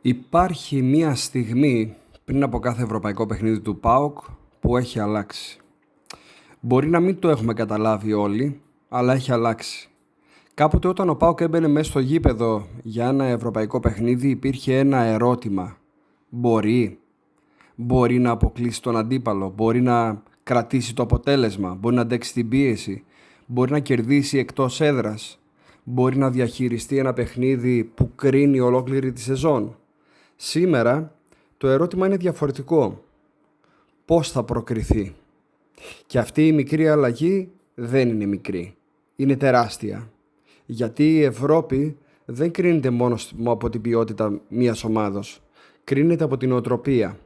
Υπάρχει μία στιγμή πριν από κάθε ευρωπαϊκό παιχνίδι του ΠΑΟΚ που έχει αλλάξει. Μπορεί να μην το έχουμε καταλάβει όλοι, αλλά έχει αλλάξει. Κάποτε όταν ο ΠΑΟΚ έμπαινε μέσα στο γήπεδο για ένα ευρωπαϊκό παιχνίδι υπήρχε ένα ερώτημα. Μπορεί να αποκλείσει τον αντίπαλο, μπορεί να κρατήσει το αποτέλεσμα, μπορεί να αντέξει την πίεση, μπορεί να κερδίσει εκτός έδρας, μπορεί να διαχειριστεί ένα παιχνίδι που κρίνει ολόκληρη τη σεζόν. Σήμερα το ερώτημα είναι διαφορετικό. Πώς θα προκριθεί? Και αυτή η μικρή αλλαγή δεν είναι μικρή. Είναι τεράστια. Γιατί η Ευρώπη δεν κρίνεται μόνο από την ποιότητα μιας ομάδος. Κρίνεται από την νοοτροπία,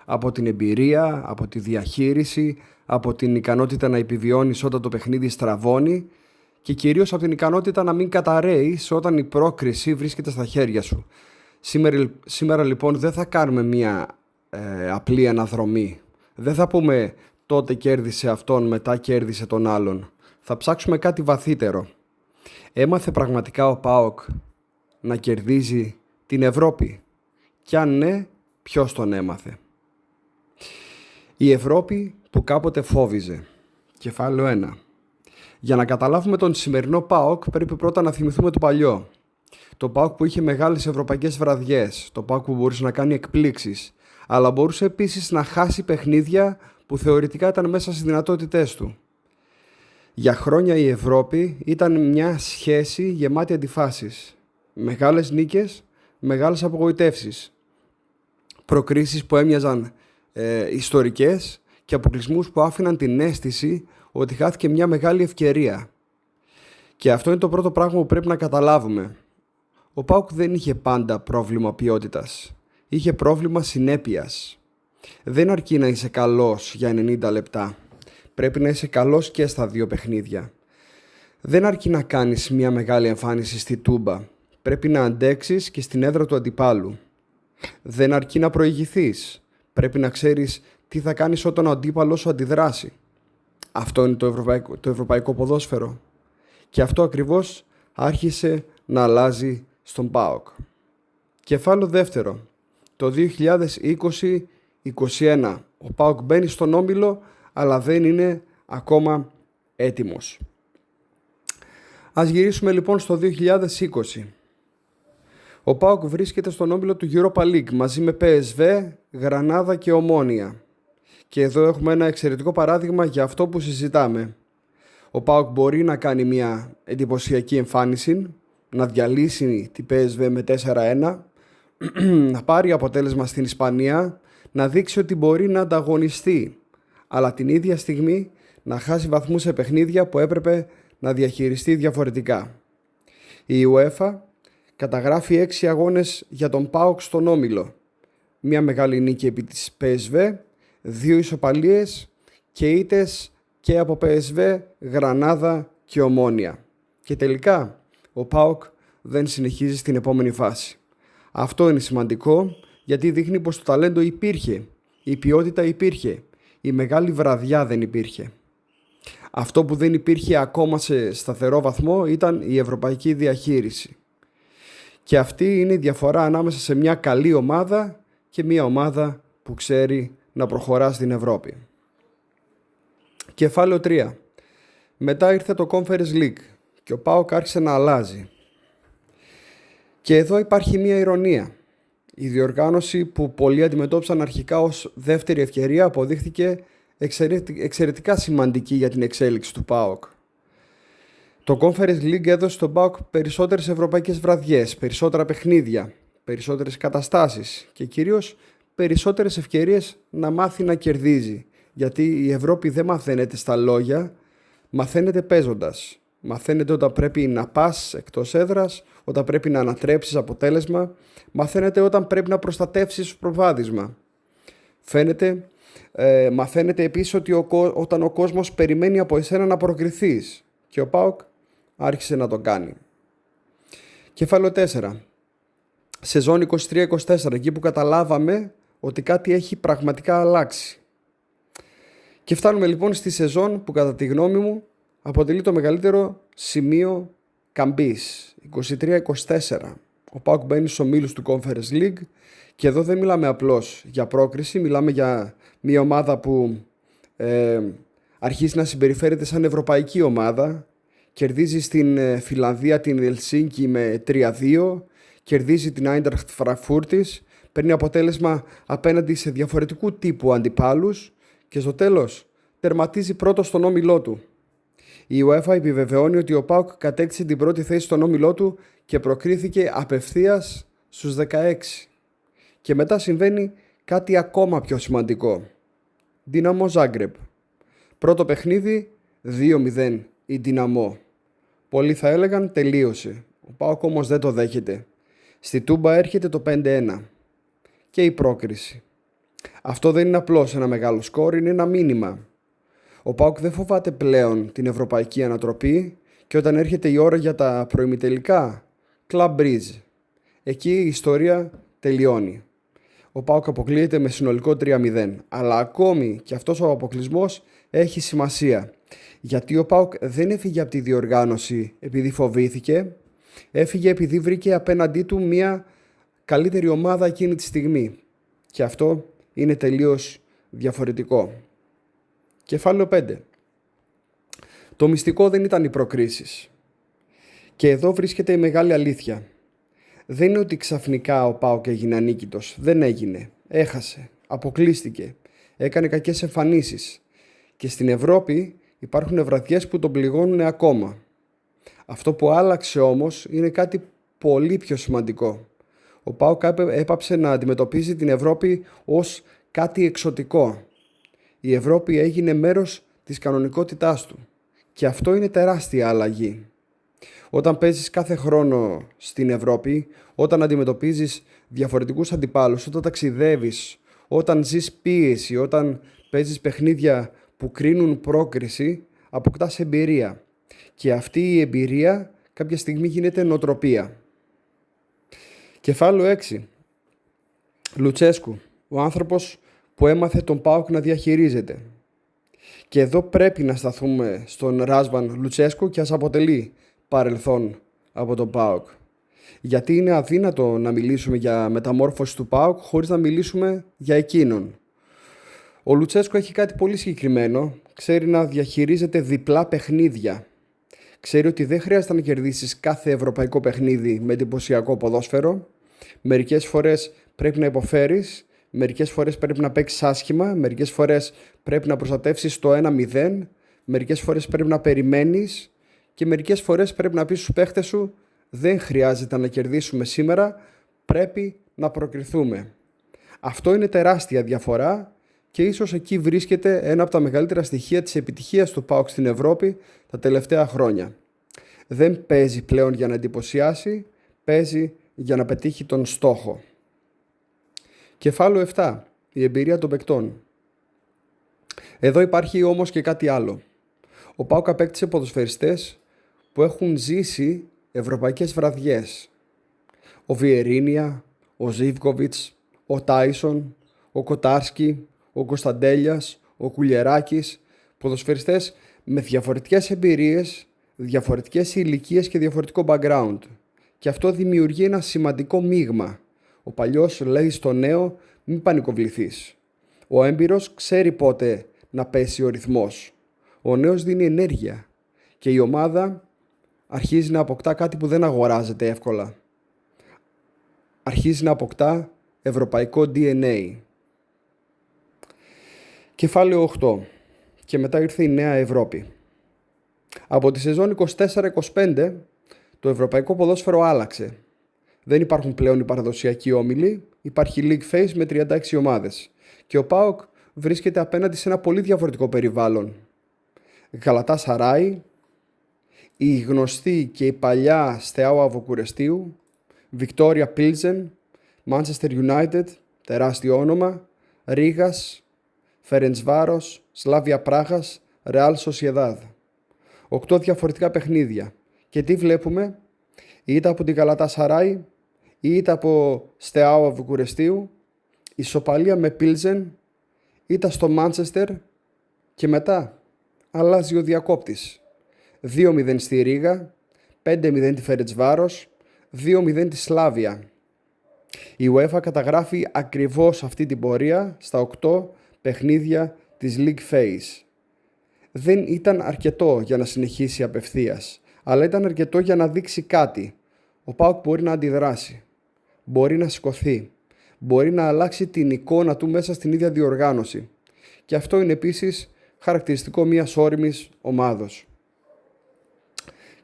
από την εμπειρία, από τη διαχείριση, από την ικανότητα να επιβιώνεις όταν το παιχνίδι στραβώνει και κυρίως από την ικανότητα να μην καταρρέεις όταν η πρόκριση βρίσκεται στα χέρια σου. Σήμερα λοιπόν δεν θα κάνουμε μια απλή αναδρομή. Δεν θα πούμε τότε κέρδισε αυτόν, μετά κέρδισε τον άλλον. Θα ψάξουμε κάτι βαθύτερο. Έμαθε πραγματικά ο ΠΑΟΚ να κερδίζει την Ευρώπη? Κι αν ναι, ποιος τον έμαθε? Η Ευρώπη που κάποτε φόβιζε. Κεφάλαιο 1. Για να καταλάβουμε τον σημερινό ΠΑΟΚ πρέπει πρώτα να θυμηθούμε το παλιό. Το ΠΑΟΚ που είχε μεγάλες ευρωπαϊκές βραδιές, το ΠΑΟΚ που μπορούσε να κάνει εκπλήξεις, αλλά μπορούσε επίσης να χάσει παιχνίδια που θεωρητικά ήταν μέσα στις δυνατότητές του. Για χρόνια η Ευρώπη ήταν μια σχέση γεμάτη αντιφάσεις. Μεγάλες νίκες, μεγάλες απογοητεύσεις. Προκρίσεις που έμοιαζαν ιστορικές και αποκλεισμούς που άφηναν την αίσθηση ότι χάθηκε μια μεγάλη ευκαιρία. Και αυτό είναι το πρώτο πράγμα που πρέπει να καταλάβουμε. Ο ΠΑΟΚ δεν είχε πάντα πρόβλημα ποιότητας. Είχε πρόβλημα συνέπειας. Δεν αρκεί να είσαι καλός για 90 λεπτά. Πρέπει να είσαι καλός και στα δύο παιχνίδια. Δεν αρκεί να κάνεις μια μεγάλη εμφάνιση στη Τούμπα. Πρέπει να αντέξεις και στην έδρα του αντιπάλου. Δεν αρκεί να προηγηθείς. Πρέπει να ξέρεις τι θα κάνεις όταν ο αντίπαλος σου αντιδράσει. Αυτό είναι το ευρωπαϊκό ποδόσφαιρο. Και αυτό ακριβώς άρχισε να αλλάζει στον ΠΑΟΚ. Κεφάλαιο δεύτερο. Το 2020-21 ο ΠΑΟΚ μπαίνει στον όμιλο, αλλά δεν είναι ακόμα έτοιμος. Ας γυρίσουμε λοιπόν στο 2020. Ο ΠΑΟΚ βρίσκεται στον όμιλο του Europa League μαζί με PSV, Γρανάδα και Ομόνια. Και εδώ έχουμε ένα εξαιρετικό παράδειγμα για αυτό που συζητάμε. Ο ΠΑΟΚ μπορεί να κάνει μια εντυπωσιακή εμφάνιση, να διαλύσει την PSV με 4-1, να πάρει αποτέλεσμα στην Ισπανία, να δείξει ότι μπορεί να ανταγωνιστεί, αλλά την ίδια στιγμή να χάσει βαθμούς σε παιχνίδια που έπρεπε να διαχειριστεί διαφορετικά. Η UEFA καταγράφει 6 αγώνες για τον ΠΑΟΚ στον όμιλο. Μια μεγάλη νίκη επί της PSV, 2 ισοπαλίες και ήττες και από PSV, Γρανάδα και Ομόνια. Και τελικά ο ΠΑΟΚ δεν συνεχίζει στην επόμενη φάση. Αυτό είναι σημαντικό γιατί δείχνει πως το ταλέντο υπήρχε, η ποιότητα υπήρχε, η μεγάλη βραδιά δεν υπήρχε. Αυτό που δεν υπήρχε ακόμα σε σταθερό βαθμό ήταν η ευρωπαϊκή διαχείριση. Και αυτή είναι η διαφορά ανάμεσα σε μια καλή ομάδα και μια ομάδα που ξέρει να προχωρά στην Ευρώπη. Κεφάλαιο 3. Μετά ήρθε το Conference League και ο ΠΑΟΚ άρχισε να αλλάζει. Και εδώ υπάρχει μια ηρωνία. Η διοργάνωση που πολλοί αντιμετώπισαν αρχικά ως δεύτερη ευκαιρία αποδείχθηκε εξαιρετικά σημαντική για την εξέλιξη του ΠΑΟΚ. Το Conference League έδωσε στον ΠΑΟΚ περισσότερες ευρωπαϊκές βραδιές, περισσότερα παιχνίδια, περισσότερες καταστάσεις και κυρίως περισσότερες ευκαιρίες να μάθει να κερδίζει. Γιατί η Ευρώπη δεν μαθαίνεται στα λόγια, μαθαίνεται παίζοντας. Μαθαίνεται όταν πρέπει να πας εκτός έδρας, όταν πρέπει να ανατρέψεις αποτέλεσμα, μαθαίνεται όταν πρέπει να προστατεύσεις προβάδισμα. Μαθαίνεται επίσης ότι όταν ο κόσμος περιμένει από εσένα να προκριθείς και ο ΠΑΟΚ άρχισε να το κάνει. Κεφάλαιο 4. Σεζόν 23-24, εκεί που καταλάβαμε ότι κάτι έχει πραγματικά αλλάξει. Και φτάνουμε λοιπόν στη σεζόν που κατά τη γνώμη μου αποτελεί το μεγαλύτερο σημείο καμπής. 23-24. Ο ΠΑΟΚ μπαίνει στους ομίλους του Conference League και εδώ δεν μιλάμε απλώς για πρόκριση, μιλάμε για μια ομάδα που αρχίζει να συμπεριφέρεται σαν ευρωπαϊκή ομάδα. Κερδίζει στην Φιλανδία την Ελσίνκι με 3-2, κερδίζει την Άιντραχτ Φραγκφούρτης, παίρνει αποτέλεσμα απέναντι σε διαφορετικού τύπου αντιπάλους και στο τέλος τερματίζει πρώτο στον όμιλό του. Η UEFA επιβεβαιώνει ότι ο ΠΑΟΚ κατέκτησε την πρώτη θέση στον όμιλό του και προκρίθηκε απευθείας στους 16. Και μετά συμβαίνει κάτι ακόμα πιο σημαντικό. Δύναμο Ζάγκρεπ. Πρώτο παιχνίδι 2-0 η Δύναμο. Πολλοί θα έλεγαν τελείωσε. Ο ΠΑΟΚ όμως δεν το δέχεται. Στη Τούμπα έρχεται το 5-1 και η πρόκριση. Αυτό δεν είναι απλώς ένα μεγάλο σκορ, είναι ένα μήνυμα. Ο ΠΑΟΚ δεν φοβάται πλέον την ευρωπαϊκή ανατροπή και όταν έρχεται η ώρα για τα προημιτελικά, Club Bridge. Εκεί η ιστορία τελειώνει. Ο ΠΑΟΚ αποκλείεται με συνολικό 3-0, αλλά ακόμη και αυτός ο αποκλεισμός έχει σημασία. Γιατί ο ΠΑΟΚ δεν έφυγε από τη διοργάνωση επειδή φοβήθηκε, έφυγε επειδή βρήκε απέναντί του μια καλύτερη ομάδα εκείνη τη στιγμή. Και αυτό είναι τελείως διαφορετικό. Κεφάλαιο 5. Το μυστικό δεν ήταν οι προκρίσεις. Και εδώ βρίσκεται η μεγάλη αλήθεια. Δεν είναι ότι ξαφνικά ο ΠΑΟΚ έγινε ανίκητος. Δεν έγινε. Έχασε. Αποκλείστηκε. Έκανε κακές εμφανίσεις. Και στην Ευρώπη υπάρχουν βραδιές που τον πληγώνουν ακόμα. Αυτό που άλλαξε όμως είναι κάτι πολύ πιο σημαντικό. Ο ΠΑΟΚ έπαψε να αντιμετωπίζει την Ευρώπη ως κάτι εξωτικό. Η Ευρώπη έγινε μέρος της κανονικότητάς του. Και αυτό είναι τεράστια αλλαγή. Όταν παίζεις κάθε χρόνο στην Ευρώπη, όταν αντιμετωπίζεις διαφορετικούς αντιπάλους, όταν ταξιδεύεις, όταν ζεις πίεση, όταν παίζεις παιχνίδια που κρίνουν πρόκριση, αποκτάς εμπειρία. Και αυτή η εμπειρία κάποια στιγμή γίνεται νοοτροπία. Κεφάλαιο 6. Λουτσέσκου, ο άνθρωπος που έμαθε τον ΠΑΟΚ να διαχειρίζεται. Και εδώ πρέπει να σταθούμε στον Ράσβαν Λουτσέσκου και ας αποτελεί παρελθόν από τον ΠΑΟΚ. Γιατί είναι αδύνατο να μιλήσουμε για μεταμόρφωση του ΠΑΟΚ χωρίς να μιλήσουμε για εκείνον. Ο Λουτσέσκου έχει κάτι πολύ συγκεκριμένο. Ξέρει να διαχειρίζεται διπλά παιχνίδια. Ξέρει ότι δεν χρειάζεται να κερδίσεις κάθε ευρωπαϊκό παιχνίδι με εντυπωσιακό ποδόσφαιρο. Μερικές φορές πρέπει να υποφέρεις. Μερικές φορές πρέπει να παίξεις άσχημα. Μερικές φορές πρέπει να προστατεύσεις το 1-0. Μερικές φορές πρέπει να περιμένεις. Και μερικές φορές πρέπει να πεις στους παίχτες σου δεν χρειάζεται να κερδίσουμε σήμερα. Πρέπει να προκριθούμε. Αυτό είναι τεράστια διαφορά και ίσως εκεί βρίσκεται ένα από τα μεγαλύτερα στοιχεία της επιτυχίας του ΠΑΟΚ στην Ευρώπη τα τελευταία χρόνια. Δεν παίζει πλέον για να εντυπωσιάσει, παίζει για να πετύχει τον στόχο. Κεφάλαιο 7. Η εμπειρία των παικτών. Εδώ υπάρχει όμως και κάτι άλλο. Ο ΠΑΟΚ απέκτησε ποδοσφαιριστές που έχουν ζήσει ευρωπαϊκές βραδιές. Ο Βιερίνια, ο Ζίβκοβιτς, ο Τάισον, ο Κοτάρσκι, ο Κωνσταντέλιας, ο Κουλιεράκης, ποδοσφαιριστές με διαφορετικές εμπειρίες, διαφορετικές ηλικίες και διαφορετικό background. Και αυτό δημιουργεί ένα σημαντικό μείγμα. Ο παλιός λέει στο νέο μην πανικοβληθείς. Ο έμπειρος ξέρει πότε να πέσει ο ρυθμός. Ο νέος δίνει ενέργεια και η ομάδα αρχίζει να αποκτά κάτι που δεν αγοράζεται εύκολα. Αρχίζει να αποκτά ευρωπαϊκό DNA. Κεφάλαιο 8. Και μετά ήρθε η νέα Ευρώπη. Από τη σεζόν 24-25 το ευρωπαϊκό ποδόσφαιρο άλλαξε. Δεν υπάρχουν πλέον οι παραδοσιακοί όμιλοι, υπάρχει League Phase με 36 ομάδες. Και ο ΠΑΟΚ βρίσκεται απέναντι σε ένα πολύ διαφορετικό περιβάλλον. Γαλατάσαράι, η γνωστή και η παλιά Στεάουα Βουκουρεστίου, Βικτόρια Πίλζεν, Manchester United, τεράστιο όνομα, Ρίγας, Φερεντσβάρος, Σλάβια Πράχας, Ρεάλ Σοσιεδάδ. 8 διαφορετικά παιχνίδια. Και τι βλέπουμε? Είτε από την Γαλατάσαράι, είτε από Στεάουα Βουκουρεστίου, ισοπαλία με Πίλζεν, είτε στο Μάντσεστερ και μετά αλλάζει ο διακόπτης. 2-0 στη Ρίγα, 5-0 τη Φερεντσβάρος, 2-0 τη Σλάβια. Η UEFA καταγράφει ακριβώς αυτή την πορεία στα 8 παιχνίδια της League Phase. Δεν ήταν αρκετό για να συνεχίσει απευθείας, αλλά ήταν αρκετό για να δείξει κάτι. Ο ΠΑΟΚ μπορεί να αντιδράσει, μπορεί να σηκωθεί, μπορεί να αλλάξει την εικόνα του μέσα στην ίδια διοργάνωση. Και αυτό είναι επίσης χαρακτηριστικό μιας όριμης ομάδος.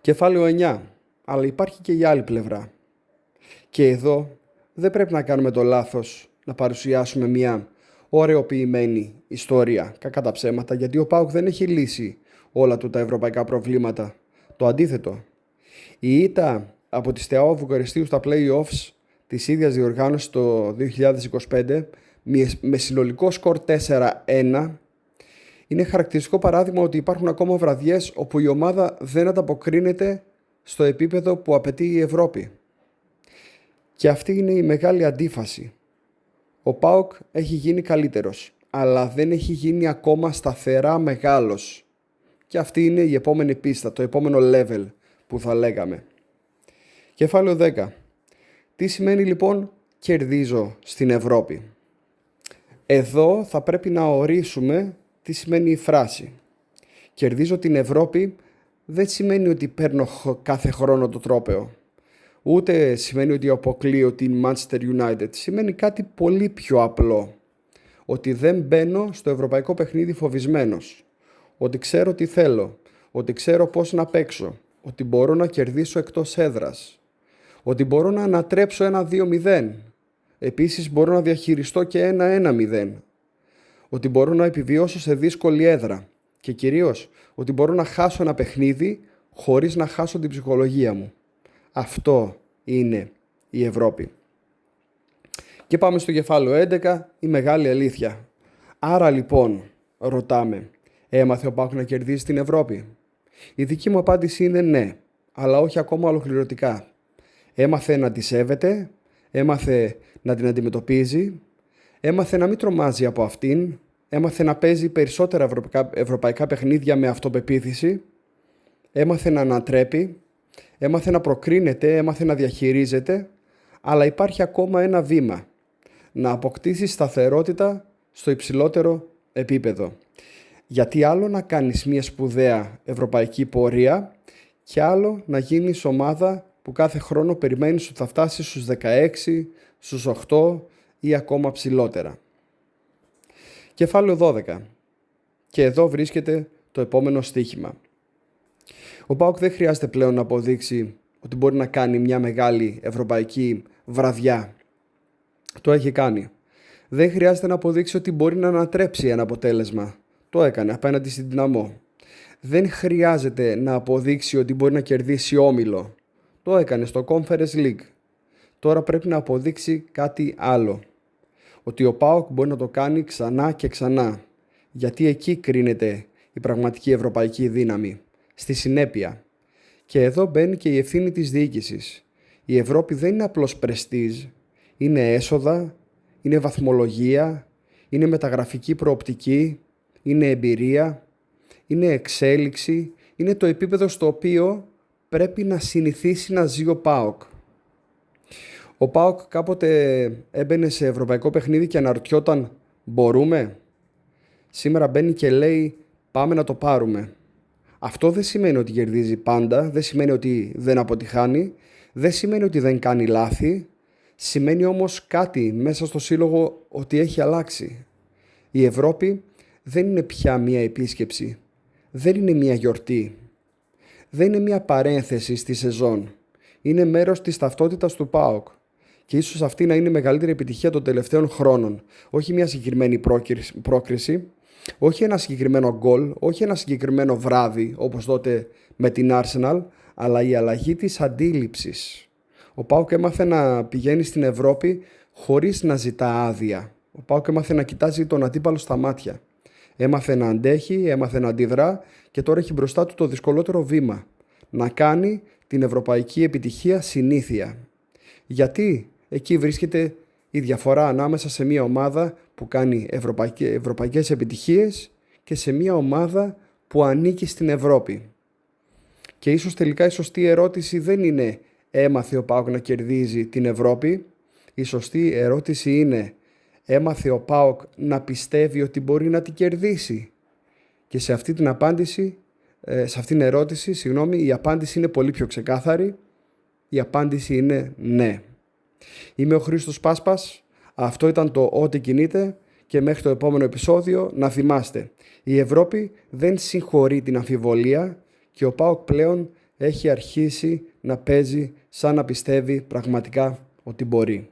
Κεφάλαιο 9. Αλλά υπάρχει και η άλλη πλευρά. Και εδώ δεν πρέπει να κάνουμε το λάθος να παρουσιάσουμε μια ωρεοποιημένη ιστορία, κακά τα ψέματα, γιατί ο ΠΑΟΚ δεν έχει λύσει όλα του τα ευρωπαϊκά προβλήματα. Το αντίθετο. Η ήττα από τη Στεάο Βουκαρεστίου στα play-offs της ίδιας διοργάνωσης το 2025 με συνολικό σκορ 4-1 είναι χαρακτηριστικό παράδειγμα ότι υπάρχουν ακόμα βραδιές όπου η ομάδα δεν ανταποκρίνεται στο επίπεδο που απαιτεί η Ευρώπη. Και αυτή είναι η μεγάλη αντίφαση. Ο ΠΑΟΚ έχει γίνει καλύτερος, αλλά δεν έχει γίνει ακόμα σταθερά μεγάλος. Και αυτή είναι η επόμενη πίστα, το επόμενο level που θα λέγαμε. Κεφάλαιο 10. Τι σημαίνει λοιπόν κερδίζω στην Ευρώπη? Εδώ θα πρέπει να ορίσουμε τι σημαίνει η φράση. Κερδίζω την Ευρώπη δεν σημαίνει ότι παίρνω κάθε χρόνο το τρόπαιο. Ούτε σημαίνει ότι αποκλείω την Manchester United. Σημαίνει κάτι πολύ πιο απλό. Ότι δεν μπαίνω στο ευρωπαϊκό παιχνίδι φοβισμένος. Ότι ξέρω τι θέλω. Ότι ξέρω πώς να παίξω. Ότι μπορώ να κερδίσω εκτός έδρας. Ότι μπορώ να ανατρέψω ένα 2-0. Επίσης μπορώ να διαχειριστώ και ένα 1-0. Ότι μπορώ να επιβιώσω σε δύσκολη έδρα. Και κυρίως ότι μπορώ να χάσω ένα παιχνίδι χωρίς να χάσω την ψυχολογία μου. Αυτό είναι η Ευρώπη. Και πάμε στο κεφάλαιο 11, η μεγάλη αλήθεια. Άρα λοιπόν, ρωτάμε, έμαθε ο ΠΑΟΚ να κερδίσει την Ευρώπη? Η δική μου απάντηση είναι ναι, αλλά όχι ακόμα ολοκληρωτικά. Έμαθε να τη σέβεται, έμαθε να την αντιμετωπίζει, έμαθε να μην τρομάζει από αυτήν, έμαθε να παίζει περισσότερα ευρωπαϊκά παιχνίδια με αυτοπεποίθηση, έμαθε να ανατρέπει, έμαθε να προκρίνεται, έμαθε να διαχειρίζεται, αλλά υπάρχει ακόμα ένα βήμα. Να αποκτήσει σταθερότητα στο υψηλότερο επίπεδο. Γιατί άλλο να κάνεις μια σπουδαία ευρωπαϊκή πορεία και άλλο να γίνεις ομάδα που κάθε χρόνο περιμένεις ότι θα φτάσει στους 16, στους 8 ή ακόμα ψηλότερα. Κεφάλαιο 12. Και εδώ βρίσκεται το επόμενο στοίχημα. Ο ΠΑΟΚ δεν χρειάζεται πλέον να αποδείξει ότι μπορεί να κάνει μια μεγάλη ευρωπαϊκή βραδιά. Το έχει κάνει. Δεν χρειάζεται να αποδείξει ότι μπορεί να ανατρέψει ένα αποτέλεσμα. Το έκανε απέναντι στην Δυναμό. Δεν χρειάζεται να αποδείξει ότι μπορεί να κερδίσει όμιλο. Το έκανε στο Conference League. Τώρα πρέπει να αποδείξει κάτι άλλο. Ότι ο ΠΑΟΚ μπορεί να το κάνει ξανά και ξανά. Γιατί εκεί κρίνεται η πραγματική ευρωπαϊκή δύναμη. Στη συνέπεια. Και εδώ μπαίνει και η ευθύνη της διοίκησης. Η Ευρώπη δεν είναι απλώς πρεστίζ. Είναι έσοδα, είναι βαθμολογία, είναι μεταγραφική προοπτική, είναι εμπειρία, είναι εξέλιξη, είναι το επίπεδο στο οποίο πρέπει να συνηθίσει να ζει ο ΠΑΟΚ. Ο ΠΑΟΚ κάποτε έμπαινε σε ευρωπαϊκό παιχνίδι και αναρωτιόταν μπορούμε. Σήμερα μπαίνει και λέει πάμε να το πάρουμε. Αυτό δεν σημαίνει ότι κερδίζει πάντα, δεν σημαίνει ότι δεν αποτυχάνει, δεν σημαίνει ότι δεν κάνει λάθη, σημαίνει όμως κάτι μέσα στο σύλλογο ότι έχει αλλάξει. Η Ευρώπη δεν είναι πια μία επίσκεψη, δεν είναι μία γιορτή, δεν είναι μία παρένθεση στη σεζόν, είναι μέρος της ταυτότητας του ΠΑΟΚ. Και ίσως αυτή να είναι η μεγαλύτερη επιτυχία των τελευταίων χρόνων. Όχι μια συγκεκριμένη πρόκριση, όχι ένα συγκεκριμένο γκολ, όχι ένα συγκεκριμένο βράδυ όπως τότε με την Arsenal, αλλά η αλλαγή της αντίληψης. Ο ΠΑΟΚ έμαθε να πηγαίνει στην Ευρώπη χωρίς να ζητά άδεια. Ο ΠΑΟΚ έμαθε να κοιτάζει τον αντίπαλο στα μάτια. Έμαθε να αντέχει, έμαθε να αντιδρά και τώρα έχει μπροστά του το δυσκολότερο βήμα. Να κάνει την ευρωπαϊκή επιτυχία συνήθεια. Γιατί εκεί βρίσκεται η διαφορά ανάμεσα σε μια ομάδα που κάνει ευρωπαϊκές επιτυχίες και σε μια ομάδα που ανήκει στην Ευρώπη. Και ίσως τελικά η σωστή ερώτηση δεν είναι έμαθε ο ΠΑΟΚ να κερδίζει την Ευρώπη? Η σωστή ερώτηση είναι, έμαθε ο ΠΑΟΚ να πιστεύει ότι μπορεί να την κερδίσει? Και σε αυτή την απάντηση, σε αυτήν την ερώτηση, η απάντηση είναι πολύ πιο ξεκάθαρη. Η απάντηση είναι ναι. Είμαι ο Χρήστος Πάσπας. Αυτό ήταν το Ό,τι κινείται και μέχρι το επόμενο επεισόδιο να θυμάστε. Η Ευρώπη δεν συγχωρεί την αμφιβολία και ο ΠΑΟΚ πλέον έχει αρχίσει να παίζει σαν να πιστεύει πραγματικά ότι μπορεί.